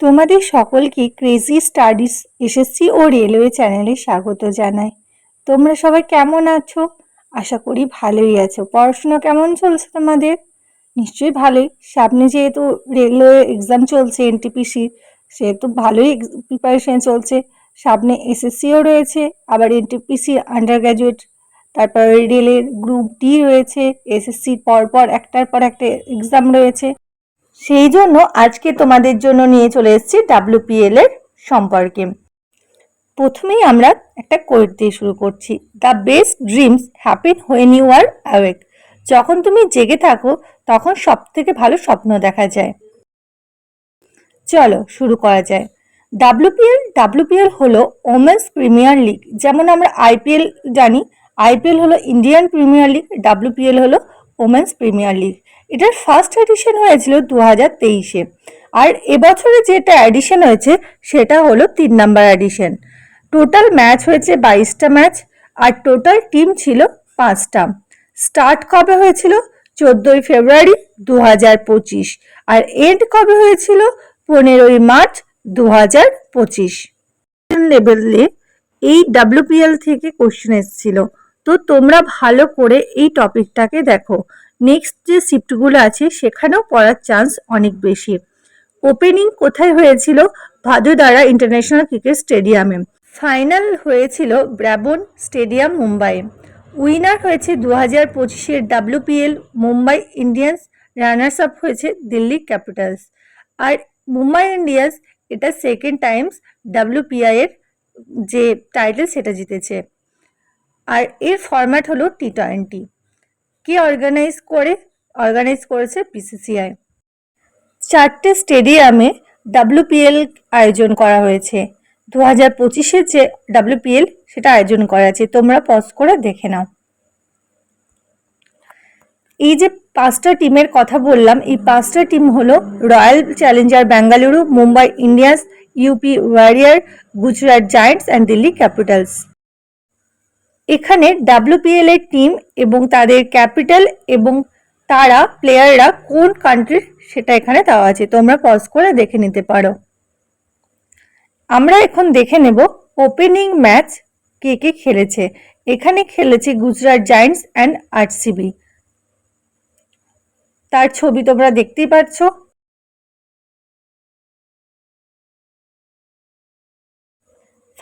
তোমাদের সকলকে crazy studies SSC ও railway চ্যানেলে স্বাগত জানাই। তোমরা সবাই কেমন আছো? আশা করি ভালোই আছো। পড়াশোনা কেমন চলছে তোমাদের? নিশ্চয়ই ভালোই। সামনে যেহেতু রেলওয়ে এক্সাম চলছে এনটিপিসি, সেহেতু ভালোই প্রিপারেশন চলছে। সামনে এসএসসিও রয়েছে, আবার এনটিপিসি আন্ডার গ্র্যাজুয়েট, তারপর রেলের গ্রুপ ডি রয়েছে, এসএসসির পরপর একটার পর একটা এক্সাম রয়েছে। সেই জন্য আজকে তোমাদের জন্য নিয়ে চলে এসেছি ডাব্লিউপিএল এর সম্পর্কে। প্রথমেই আমরা একটা কোয়েট দিয়ে শুরু করছি। The best dreams happen when you are awake. যখন তুমি জেগে থাকো তখন সব থেকে ভালো স্বপ্ন দেখা যায়। চলো শুরু করা যায়। ডাব্লিউপিএল হলো ওমেন্স প্রিমিয়ার লিগ। যেমন আমরা আইপিএল জানি, আইপিএল হলো ইন্ডিয়ান প্রিমিয়ার লিগ, ডাব্লিউপিএল হলো ওমেন্স প্রিমিয়ার লিগ। এটার ফার্স্ট এডিশন হয়েছিল 2023-এ, আর এবছরে যেটা এডিশন হয়েছে সেটা হলো 3 নাম্বার এডিশন। টোটাল ম্যাচ হয়েছে 22টা ম্যাচ, আর টোটাল টিম ছিল 5টা। স্টার্ট কবে হয়েছিল? 14ই ফেব্রুয়ারি 2025, আর এন্ড কবে হয়েছিল? 15ই মার্চ 2025। লেভেলে এই ডাব্লিউপিএল থেকে কোশ্চেন এসেছিল, তো তোমরা ভালো করে এই টপিকটাকে দেখো। নেক্সট যে শিফটগুলো আছে সেখানেও পড়ার চান্স অনেক বেশি। ওপেনিং কোথায় হয়েছিল? ভাদোদারা ইন্টারন্যাশনাল ক্রিকেট স্টেডিয়ামে। ফাইনাল হয়েছিল ব্রাবোন স্টেডিয়াম মুম্বাইয়ে। উইনার হয়েছে 2025-এর WPL Mumbai Indians, runners up হয়েছে দিল্লি ক্যাপিটালস। আর মুম্বাই ইন্ডিয়ান্স এটা সেকেন্ড টাইমস ডাব্লিউপিআই এর যে টাইটেল সেটা জিতেছে। আর এর ফরম্যাট হলো টি20। কে অর্গানাইজ করেছে? বিসিসিআই। 4টে স্টেডিয়ামে ডাব্লিউপিএল আয়োজন করা হয়েছে। 2025-এর যে ডাব্লিউপিএল সেটা আয়োজন করা আছে, তোমরা পজ করে দেখে নাও। এই যে 5টা টিমের কথা বললাম, এই 5টা টিম হলো royal challenger Bengaluru, Mumbai Indians, UP warrior, Gujarat giants and Delhi capitals. এখানে ডাব্লিউপিএল এর টিম এবং তাদের ক্যাপিটাল এবং তারা প্লেয়াররা কোন কান্ট্রির সেটা এখানে দেওয়া আছে, তোমরা পজ করে দেখে নিতে পারো। আমরা এখন দেখে নেব ওপেনিং ম্যাচ কে কে খেলেছে। এখানে খেলেছে গুজরাট জায়ান্টস অ্যান্ড আরসিবি। তার ছবি তোমরা দেখতেই পাচ্ছ।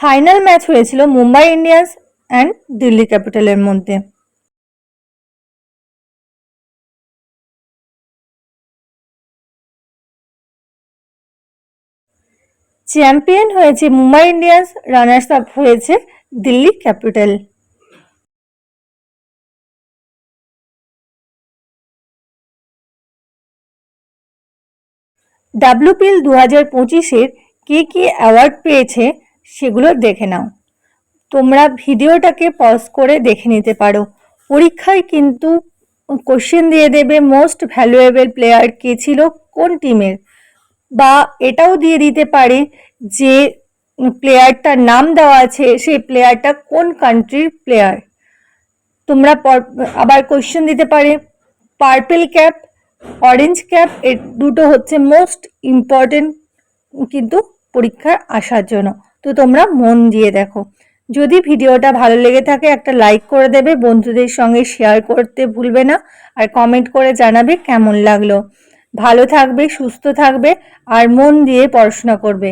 ফাইনাল ম্যাচ হয়েছিল মুম্বাই ইন্ডিয়ান্স অ্যান্ড দিল্লি ক্যাপিটালের মধ্যে। চ্যাম্পিয়ন হয়েছে মুম্বাই ইন্ডিয়ান্স, রানার্স আপ হয়েছে দিল্লি ক্যাপিটাল। ডাব্লিউপিএল 2025-এর কে কে অ্যাওয়ার্ড পেয়েছে সেগুলো দেখে নাও। তোমরা ভিডিওটাকে পজ করে দেখে নিতে পারো। পরীক্ষায় কিন্তু কোশ্চেন দিয়ে দেবে মোস্ট ভ্যালুয়েবল প্লেয়ার কে ছিল কোন টিমের, বা এটাও দিয়ে দিতে পারে যে প্লেয়ারটার নাম দেওয়া আছে সেই প্লেয়ারটা কোন কান্ট্রির প্লেয়ার। তোমরা আবার কোশ্চেন দিতে পারে পার্পল ক্যাপ, অরেঞ্জ ক্যাপ, এর দুটো হচ্ছে মোস্ট ইম্পর্টেন্ট কিন্তু পরীক্ষায় আসার জন্য। তো তোমরা মন দিয়ে দেখো। যদি ভিডিওটা ভালো লেগে থাকে একটা লাইক করে দেবে, বন্ধুদের সঙ্গে শেয়ার করতে ভুলবে না, আর কমেন্ট করে জানাবে কেমন লাগলো। ভালো থাকবে, সুস্থ থাকবে, আর মন দিয়ে পড়াশোনা করবে।